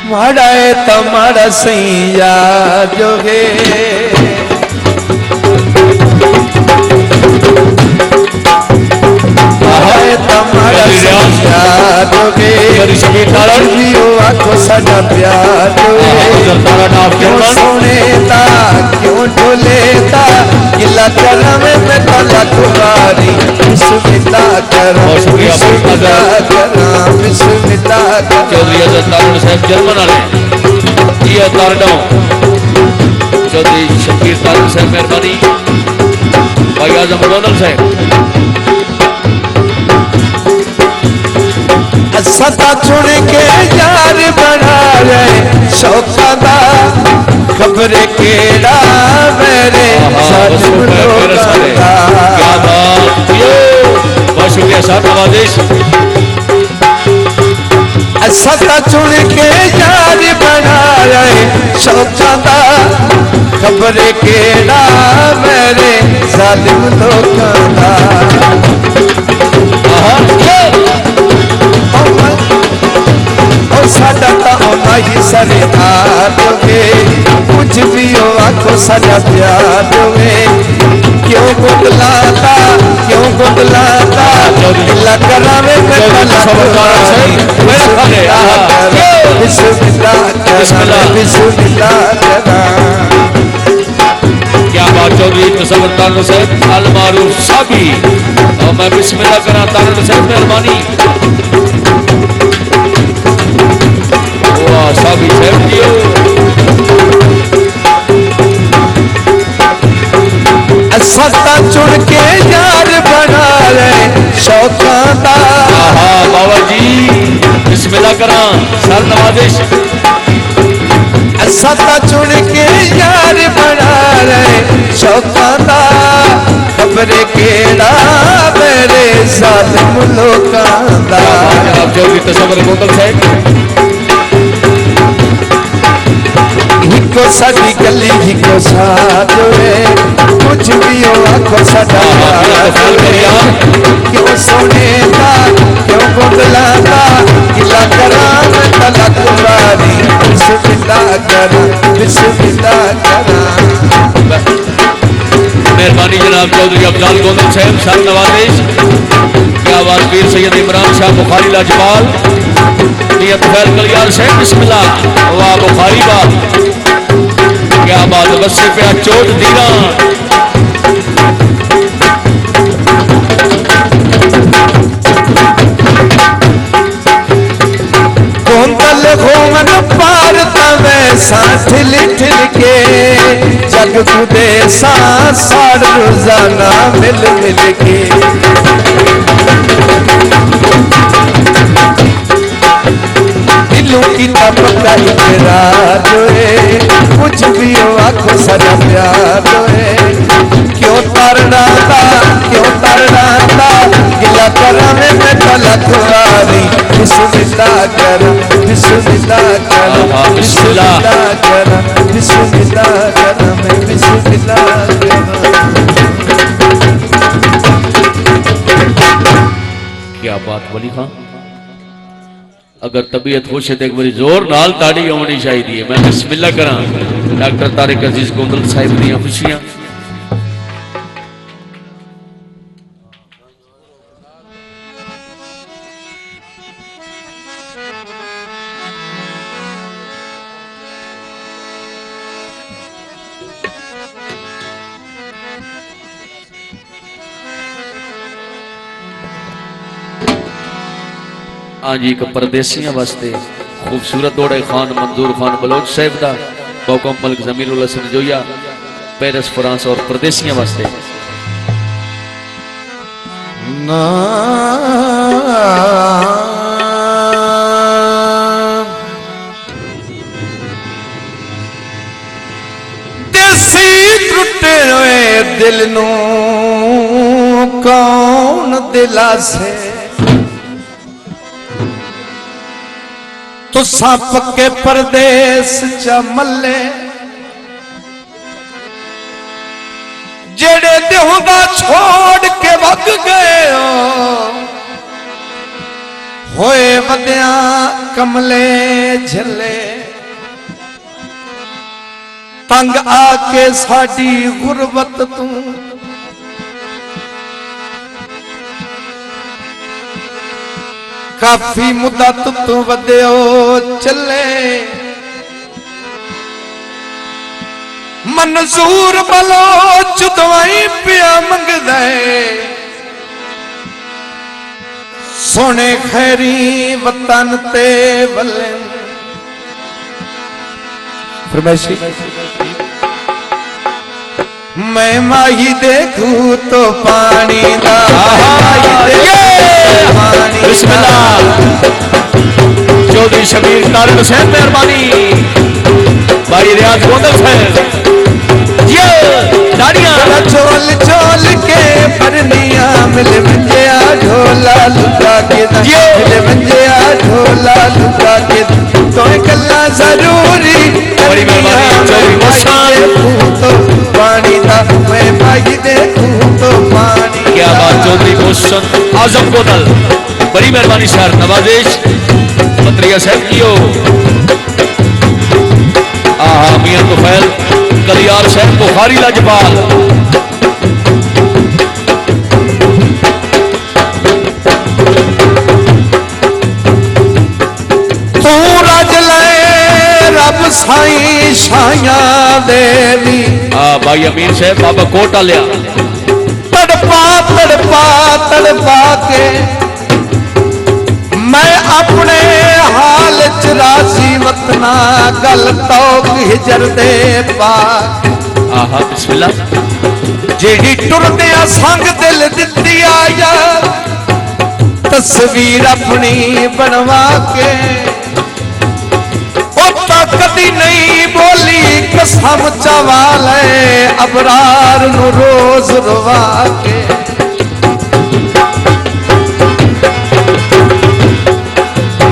माड़ा है तमारा सैया जोगे तमारा सैया जोगे आखो साडा प्यार क्यों सोने ता क्यों ढोले ता गिला करा में मैं काला कुमारी बिस्मिल्लाह करा बिस्मिल्लाह करा बिस्मिल्लाह करा। चौधरी हज़रत तारुण साहब जर्मन वाले ये तारडों चौधरी शकीर तारुण साहब मेहरबानी भाई आजम गोनल साहब सता चुन के यार बना रहे शौका दा खबरे केड़ा मेरे बहुत शुक्रिया साहब नवाजिश। सता चुन के यार बना रहे शौका दा खबरे केड़ा मेरे जालिम लोकां दा साडा ताना ही सरे दोगे कुछ भी हो आखो साडा प्यार दोगे क्यों गुदलाता गिला करावे बिस्मिल्लाह करा। क्या बात चौधरी तसव्वुर तारुण साहब अल मारूफ साबी और मैं बिस्मिल्लाह करा तारुण साहब मेहरबानी साबी साहब जी सता चुन के यार बना रहे शौका दा बाबा जी बिस्मिल्लाह करा सर नवाजिश। सता चुन के यार बना रहे शौका दा खबरे केड़ा मेरे जालिम लोकां दा। जनाब चौधरी तसव्वुर गोतल साहब हिको साडी गली हिको साथ है कुछ भी हो आखो साडा क्यों सोने दा क्यों गुदलाता गिला करा मैं तला कुमारी बिस्मिल्लाह करा मेहरबानी जनाब चौधरी अफजाल गोंदल साहब सर नवाजिश। क्या बात वीर सैयद इमरान शाह बुखारी लाजपाल नियत खैर कलियार साहब बिस्मिल्लाह वाह बुखारी वाह क्या बात बस्से पे चोट दीना गोंदल घूमन पार तवे साथ लिठल के जग खुदे सार रोजाना मिल के दिलों की तपका इकरार है कुछ भी हो आखो सारा प्यार है क्यों तरना था गिला करा में मैं तला कुमारी बिस्मिल्लाह करा बिस्मिल्लाह करा मैं बिस्मिल्लाह करा। क्या बात वली खां अगर तबीयत खुश है तो एक बार जोर नाल ताड़ी होनी चाहिए। मैं बिस्मिल्लाह करा डॉक्टर तारिक अजीज गोंदल साहिब दी खुशियां हाँ जी एक परदेसियां वास्ते खूबसूरत दौड़े खान मंजूर खान बलोच साहब का बौकम मलिक जमीरुल हसन जोया पेरिस फ्रांस और परदेसियां वास्ते देसी टुटे हुए दिल नू कौन दिलासे तो सप के परदेस च मल्ले जेड़े देहुदा छोड़ के वग गए होए वद्या कमले झले तंग आके साडी गुरबत तू काफी मुद्दत तू वधियो चले मंजूर बलोच दवाई पिया मंगदा सोने खैरी वतन ते वले फरमाइशी मैं माही देखूं तो पानी दा चौधरी शबीर तारिक हुसैन मेहरबानी भाई रियाज गोदल साहब झोल झोल के परनिया मिल मंजिया ढोला लुका के मिल मंजिया ढोला लुका के तो कल्ला जरूरी बड़ी मेहरबानी तो पानी दा मैं भाई देखूं तो पानी क्या बात चौधरी मोहसन आजम गोदल बड़ी मेहरबानी सर नवाजिश पत्रिया साहब कियो मियां तुफैल कलियार साहब बुखारी लाजपाल तू रज ले रब साईं शाया देवी भाई अमीर साहब बाबा कोटा लिया तड़पा तड़पा तड़पा के मैं अपने हाल च राजी वतना गल तौक हिजर दे पाक बिस्मिल्लाह जेड़ी टुरदे संग दिल दित्ती आया तस्वीर अपनी बनवा के कदी नहीं बोली कसम चवाले अबरार नु रोज रुवा के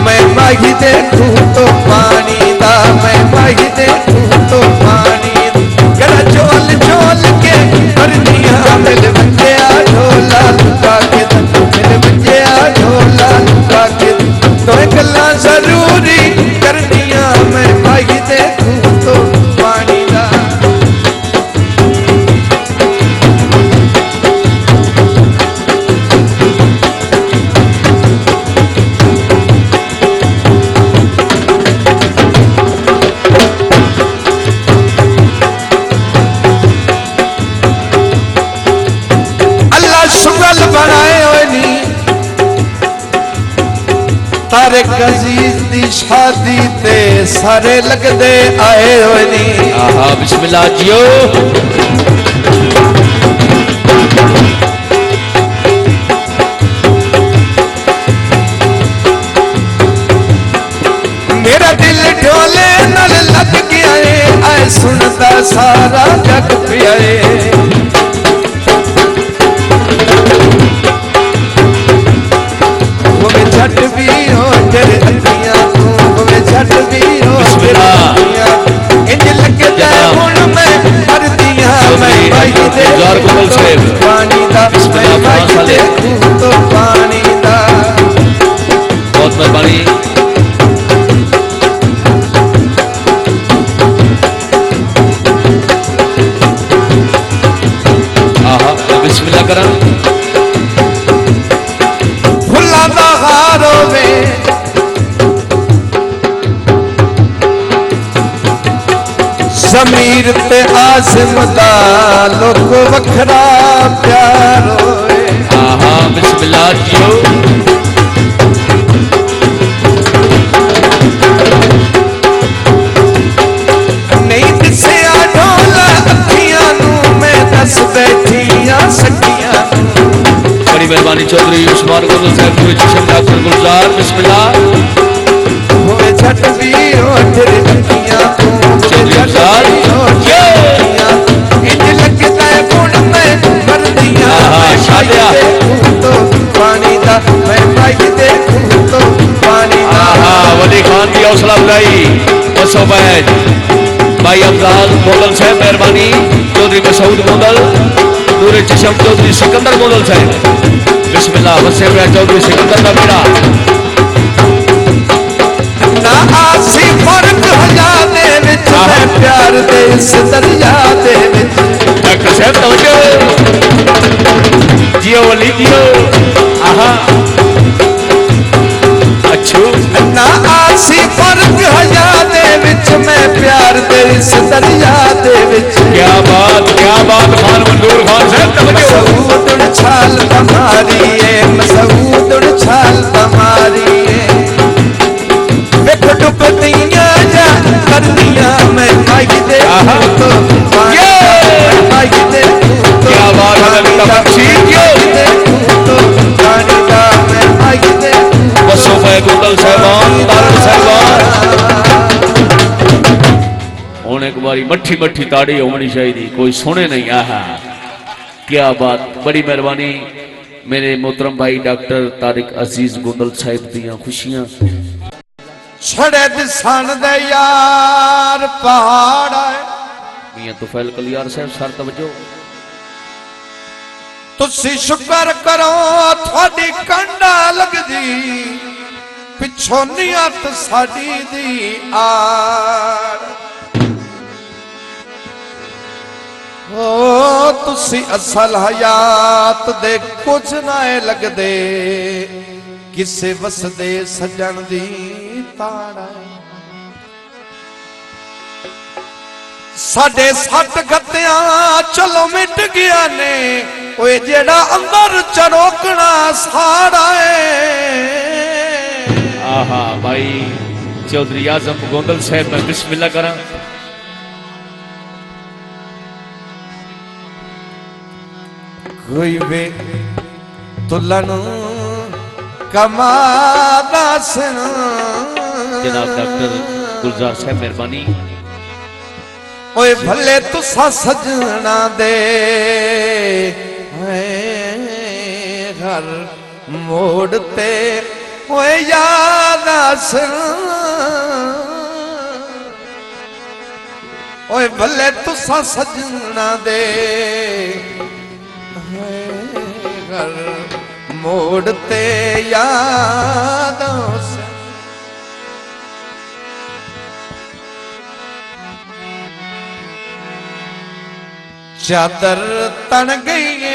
मैं माही देखूं तो पानी दा मैं माही देखूं तो पानी गला झोल झोल के परनिया मिल मंजिया ढोला लुका के मिल मंजिया ढोला लुका के तो गल्ला जरूरी करनिया मैं माही देखूं तो पानी दा तारे अजीज दी शादी ते सारे लगदे आए होए नी बिस्मिल्लाह जियो मेरा दिल ढोले नाल लग गया है आए सुनदा सारा जग पिया झट भी हो तेरे अखियां तू झट भी हो तेरे अखियां इंज लगदा हुन मैं मरदियां मैं भाई देखूं पानी दा मैं भाई देखूं तो पानी दा बहुत मेहरबानी बिस्मिल्लाह करा ज़मीर ते आज़म दा लोग वखरा प्यार होए बिस्मिल्लाह जियो नहीं दिसिया ढोला अखियां नू मैं दस बैठियां सखियां बड़ी मेहरबानी चौधरी उस्मान गोदल साहब डॉक्टर गुलजार बिस्मिल्लाह होए झट भी हो तेरे अखियां तू इंज लगता है गुण में मरदियां तो पानी दा मैं भाई देखूं तो पानी दा वली खान की हौसला अफजाई बसो बैठ भाई अफजाल गोदल साहब मेहरबानी चौधरी मसूद गोदल नूरे चशम चौधरी सिकंदर गोदल साहब बिस्मिल्लाह वसे चौधरी सिकंदर का बेड़ा ना आसी फर्क हजाने विच मैं प्यार दे इस दरिया दे विच डॉक्टर साहब तवज्जो जियो वली जियो आहा अच्छो ना आसी फर्क हया दे विच मैं प्यार दे इस दरिया दे विच क्या बात खान मंजूर खान साहब तवज्जो मसूद छाल तुम्हारी है मसूद छाल तुम्हारी है वेख डुबदियां जा करदियां मैं माई दे तो माई दे क्या बात है लगता बख्शी क्यों तो पानी दा मैं माई दे बसो पे गुंदल साहबान तारड़ साहबान होने एक बारी मट्ठी मट्ठी ताड़ी होनी चाहिए कोई सुने नहीं आहा क्या बात बड़ी मेहरबानी मेरे मोहतरम भाई डॉक्टर तारिक अजीज गुंदल साहिब दियां खुशियां छड़े दिसन दे यार पहाड़ है मियां तुफैल कलियार साहब सर तवज्जो तुसी शुक्र करो थोड़ी कंडा लगदी पिछों नियत साडी दी आड़ ओ तुसी असल हयात दे कुछ ना लगदे किसे वसदे सजन दी ताड़ साडे सट गत्तियां चलो मिट गया ने ओए जेड़ा अंदर चरोकना साड़ा है आहा भाई चौधरी आजम गोंदल साहब मैं बिस्मिल्लाह करा कोई वे तुलन कमादा सन जनाब डॉक्टर गुलजार साहब मेहरबानी ओए भले तुसा सजना दे घर मोड़ते ओए याद आसन ओए भले तुसा सजना दे घर मोड़ते याद आसन चादर तन गई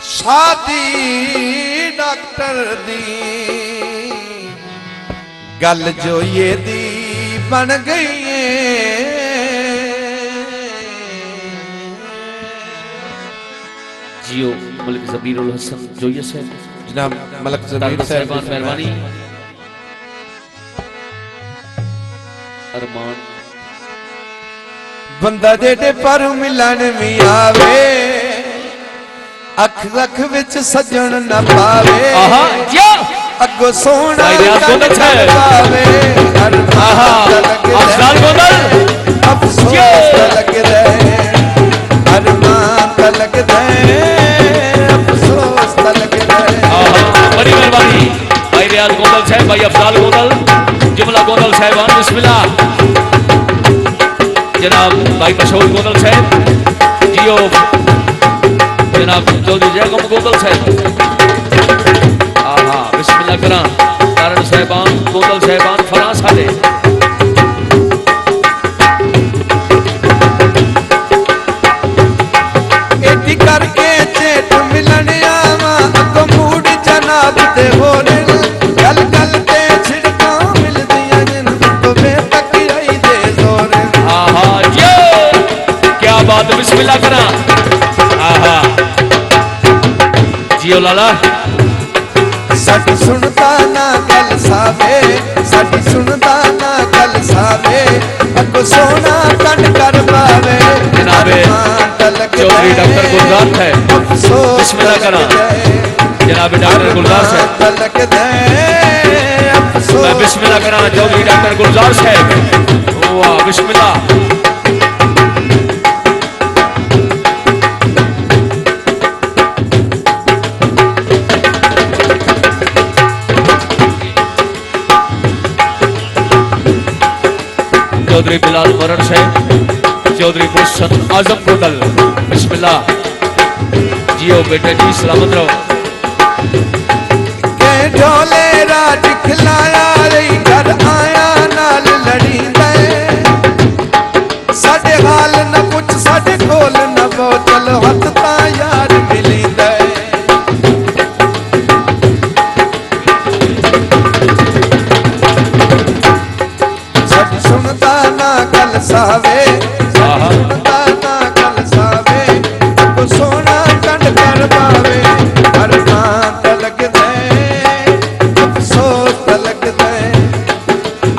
शादी डॉक्टर दी गल जो ये दी बन गई जियो मलिक जबीरुल हसन जोइए साहब जनाब मलिक जबीर साहब मेहरबानी अरमान बंदा जेडे पर मिलन भी आवे अख रख विच सजन न पावे अगो सोना पावे अफसोस लग दे अरमान लग दे अफसोस लग दे बड़ी मेहरबानी भाई रियाज गोंदल साहब भाई अफजाल गोंदल जुमला गोंदल साहबान बिस्मिल्लाह जनाब भाई मशहूर गोंदल साहब जियो जनाब चौधरी जयगम गोंदल साहब आहा बिस्मिल्लाह करा तारण साहबान गोंदल साहबान फरां साले एटी करके चेट मिलन आवा अगो मूड जनाब दे होरे गल गल ते छिड़का मिल दिया जन तो बेतक आई दे जोरे आहा ये क्या बात बिस्मिल्लाह करा आहा जियो लाला साडी सुनता ना गल सावे साडी सुनता ना गल सावे अगो सोना कंड कर पावे जनाबे चौधरी डॉक्टर गुलजार है बिस्मिल्लाह करा जनाबे डॉक्टर गुलजार साहब मैं बिस्मिल्लाह करा चौधरी डॉक्टर गुलजार साहब वाह बिस्मिल्लाह चौधरी बिलाल मरण साहब चौधरी मुर्शद आजम गोंदल बिस्मिल्लाह जियो बेटे जी सलामत रहो के ढोले राज खिलाया रे घर आया ना हथ ता यार मिलींदा सच सुनदा ना गल सावे सुनदा ना गल सावे को सोना कंड कर पावे अरमान ता लगदा अफसोस ता लगदा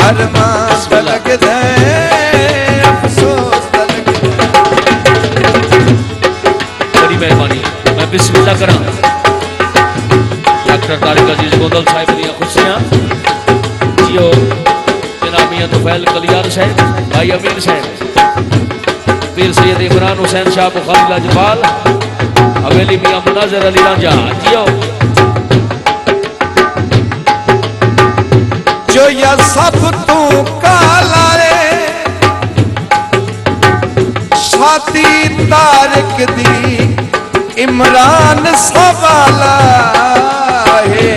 अरमान ता लगदा अफसोस ता लगदा। बड़ी मेहरबानी मैं बिस्मिल्लाह करा डॉक्टर तारिक अजीज गोंदल साहिब दी खुशियां जियो जनाब मियां तुफैल कलियार साहब भाई अमीर साहब पीर सैयद इमरान हुसैन शाह बुखारी लाजपाल हवेली मियां मुनाज़र अली रांझा जियो जो या सब तू काला रे शादी तारिक दी इमरान सवाला है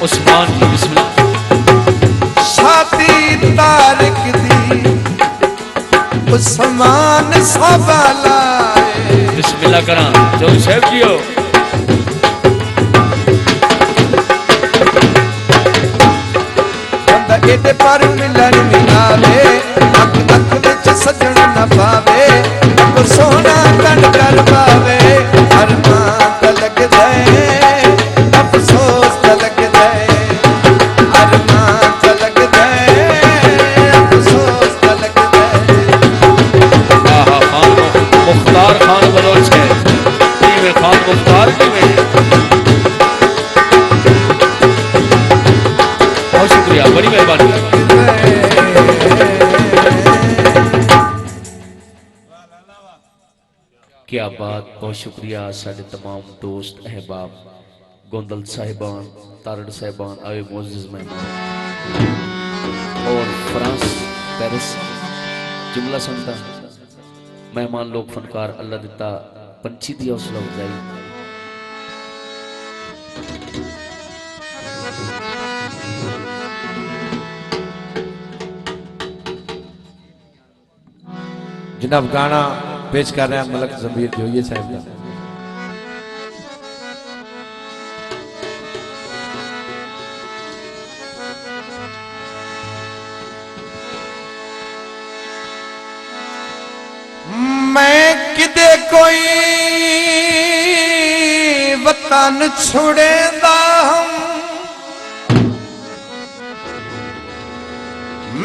उस्मान की बिस्मिल्लाह शादी तारिक दी उस्मान सवाला है बिस्मिल्लाह करा चौधरी साहब जियो एडे पर मिलन मिलावे अख अख विच सजन न पावे को सोना कंड कर पावे अरमान ता लगदा अफसोस ता लगदा अरमान ता लगदा अफसोस ता लगदा। आहा खान मुख्तार खान बलोच है टीम खान मुख्तार की में बहुत शुक्रिया बड़ी मेहरबानी क्या बात बहुत शुक्रिया साढ़े तमाम दोस्त अहबाब गोंदल साहिबान तारड़ साहिबान आए मोअज़्ज़िज़ मेहमान और फ्रांस पेरिस जुमला संता मेहमान लोग फनकार अल्लाह दिता पंछी दी हौसला अफजाई जनाब गाना पेश कर रहे हैं मलक जमीर जोइए साहब का। मैं किदे कोई वतन छुड़ेंदा हम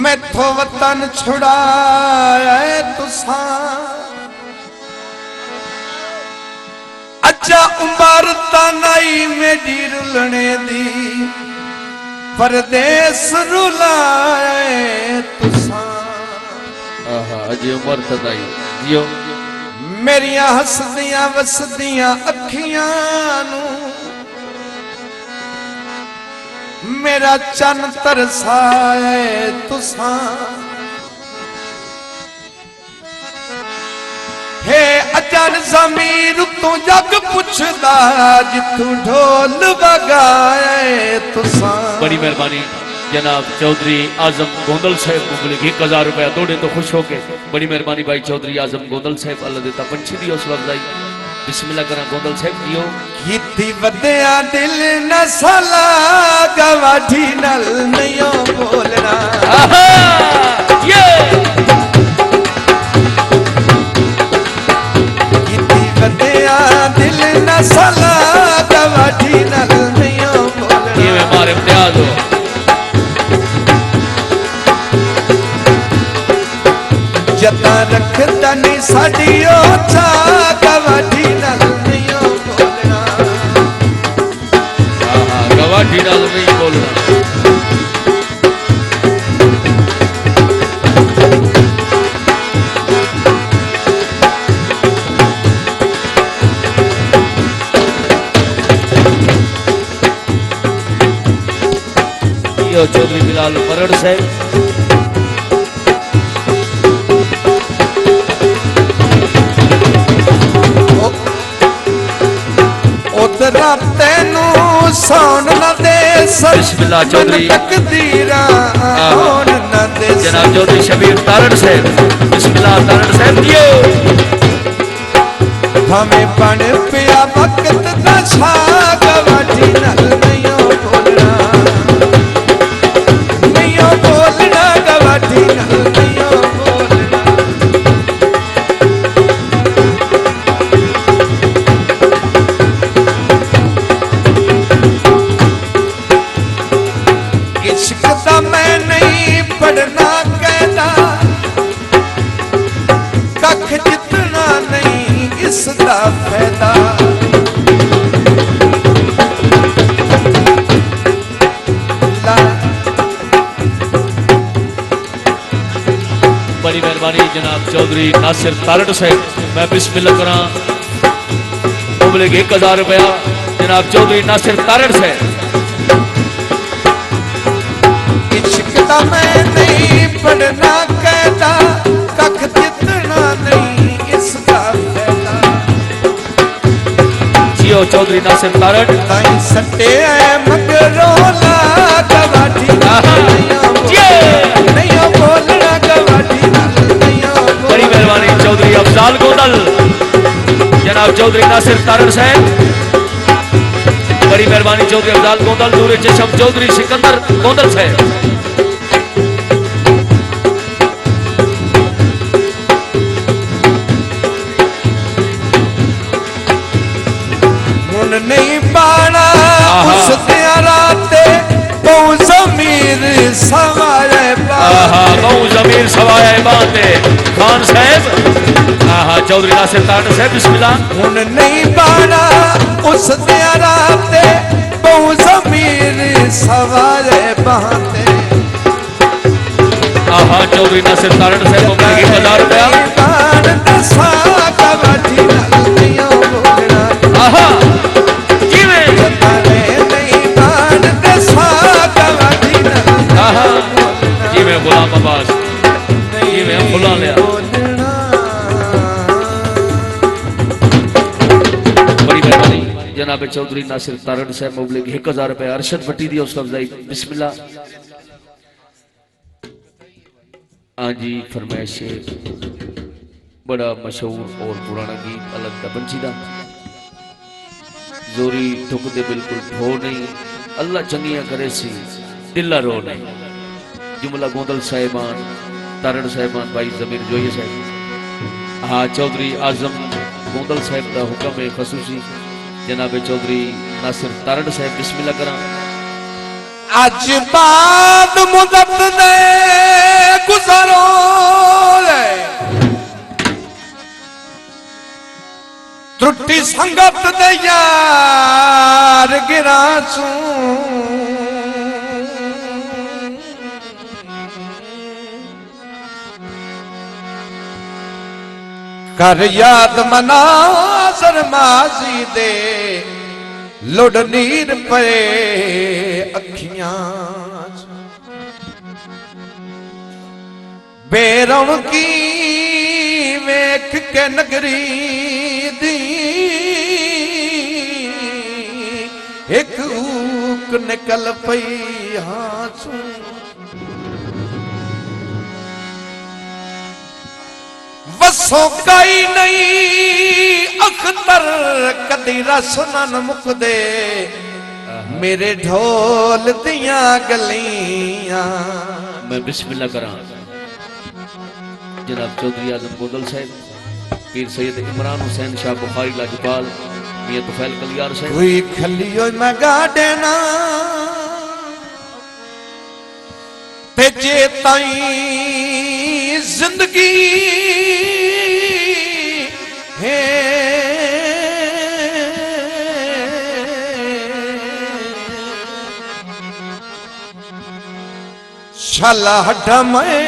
मैथो वतन छुड़ाया तुसा अच्छा उमर तानाई मेरी रुलने दी परदेस रुलाए तुसा अजी उमर तनाई जियो मेरिया हसदियां वसदियां अखियां नू मेरा चन तरसाए तुसा हे अजन ज़मीर तू जग पुछदा जिथू ढोल बगाए तुसा। बड़ी मेहरबानी जनाब चौधरी आजम गोंदल साहब मुबलिक 1000 रुपया दौड़े तो खुश हो गए बड़ी मेहरबानी भाई चौधरी आजम गोंदल साहब अल्लाह देता पंछी दी हौसला अफजाई बिस्मिल्लाह करा गोंदल साहब जियो कीती वदया दिल न सला गवाठी नल नहीं बोलना ये कीती वदया दिल न सला गवाठी नल नहीं बोलना ये हमारे इम्तियाज हो जता रखदा नहीं साडी ओ चा गवाठी नल नहीं बोलना गवाठी नल नहीं बोलना चौधरी बिलाल मरड़ साहब पुत्रा तेनू सौन न दे बिस्मिल्लाह चौधरी तकदीरा होन न दे जनाब चौधरी शबीर तारण साहब बिस्मिल्लाह तारण साहब दियो हमें बन पिया वक्त दा छाग वाठी नल नहीं बोलना गवाठी नल नहीं बोलना इश्क दा मैं नहीं पढ़ना कहना कख जितना नहीं इसका फायदा बड़ी मेहरबानी जनाब चौधरी नासिर तारड़ साहब मैं बिस्मिल्लाह करा मुबलिग 1000 रुपया जनाब चौधरी नासिर तारड़ साहब इश्क दा मैं नहीं पढ़ना कहता कख जितना नहीं इसका फायदा जियो चौधरी नासिर तारड़ ताई सटे मगरोला गवाठी नहीं बोलना गवाठी बड़ी मेहरबानी चौधरी अफजाल गोंदल जनाब चौधरी नासिर तारड़ साहब बड़ी मेहरबानी चौधरी अफजाल गोंदल नूरे चशम चौधरी सिकंदर गोंदल साहब नहीं पाना उस राते बहु जमीर सवाए बहु जमीर सवाए बाते खान साहब चौधरी नासिर तारड़ साहब बिस्मिल्लाह हुन नहीं पाना उस राते बहु जमीर सवाए बाते चौधरी नासिर तारड़ साहब 1000 रुपया जी मैं गुलाम अब्बास जी मैं खुला लिया बड़ी मेहरबानी जनाब चौधरी नासिर तारड़ साहब मुबलिग 1000 रुपया अरशद भट्टी दी हौसला अफजाई बिस्मिल्लाह हाँ जी फरमाइश बड़ा मशहूर और पुराना गीत अलग दा बंची दा जोरी ठुक दे बिल्कुल ठो नहीं अल्लाह चंगियां करे सी दिला रो नहीं जुमला गोंदल साहिबान तारड़ साहिबान भाई जमीर जोई साहब हाँ चौधरी आजम गोंदल साहब का हुक्म है खसूसी जनाब चौधरी नासिर तारड़ साहब बिस्मिल्लाह करा आज बाद मुदत दे गुजारो त्रुटि संगत दे यार गिरासू कर याद मनाजर माजी दे लुढ़ नीर पे अखियां बेरों की वेख के नगरी दी एक ऊक निकल पई हासू वसो कई नहीं अख्तर कदी रस न मुकदे मेरे ढोल दिया गलियां मैं बिस्मिल्लाह करा जनाब चौधरी आजम गोंदल साहब पीर सैयद इमरान हुसैन शाह बुखारी लाजपाल मियां तुफैल कलियार साहब कोई खलियो मगा देना ते जे ताई जिंदगी है शाला हड्डा मैं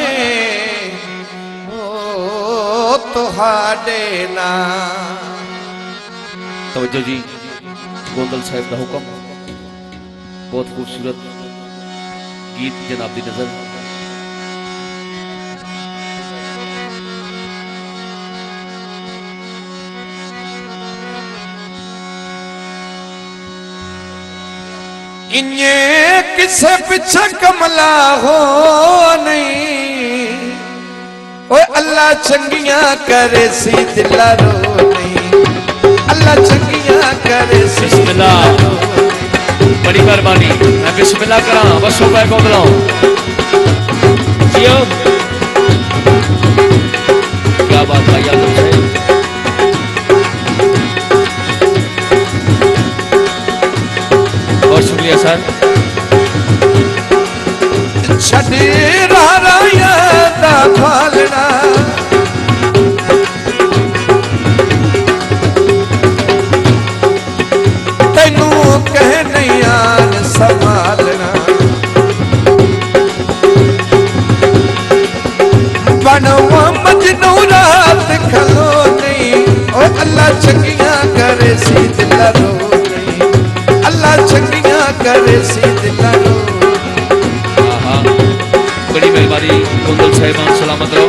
तुहाडे ना तवज्जो जी गोंदल साहब का हुक्म बहुत खूबसूरत गीत जनाब दी नजर इन्ने किसे पिछा कमला हो नहीं, ओ अल्लाह चंगियां करे सी दिला रो नहीं, अल्लाह चंगियां करे सी बिस्मिल्लाह। बड़ी मेहरबानी, मैं बिस्मिल्लाह करा बस रुपए को बुलाओ जियो। क्या बात भाई आदम से बहुत शुक्रिया सर। छड़े राया दा फालना तेनू कह नहीं आन संभालना, बनवा मजनू रात खलो नहीं, ओ अल्लाह चंगियां करे सी दिला रो नहीं, अल्लाह चंगियां करे सी दिला रो। बड़ी मेहरबानी कुंदल साहिबान, सलामत रहो।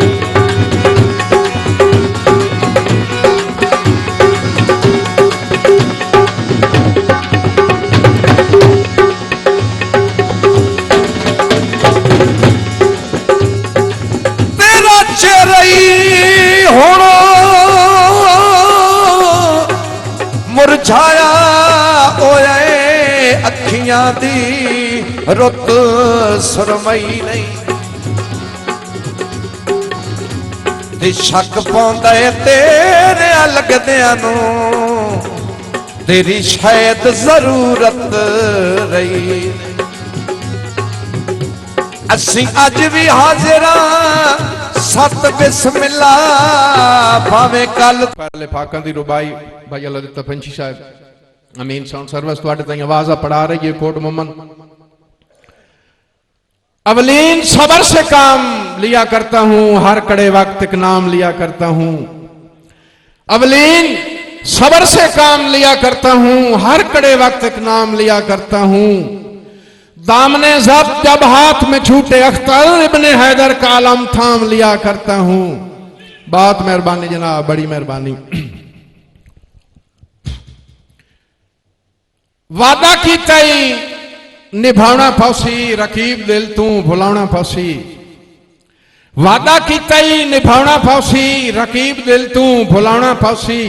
तेरा चेहरा होना मुरझाया होया अखियां दी रुत सुरमई नहीं, शक पाउंदा है तेरे लगदियां नूं तेरी शायद जरूरत रही। असी अज भी हाजिर सत बिस्मिल्ला भावें कल। पहले फाकां दी रुबाई भाई अल्लाह दिता पंछी साहब अमीन साउंड सर्विस तुहाडे ताईं आवाज़ पढ़ा रही है कोट मोमन। अवलीन सबर से काम लिया करता हूं, हर कड़े वक्त एक नाम लिया करता हूं। अवलीन सबर से काम लिया करता हूं, हर कड़े वक्त एक नाम लिया करता हूं। दामने जब्त जब हाथ में छूटे अख्तर इब्ने हैदर का आलम थाम लिया करता हूं। बहुत मेहरबानी जनाब, बड़ी मेहरबानी। वादा कीता ही निभावना पौसी, रकीब दिल तू भुलावना पौसी। वादा कीता ही निभावना पौसी, रकीब दिल तू भुलावना पौसी।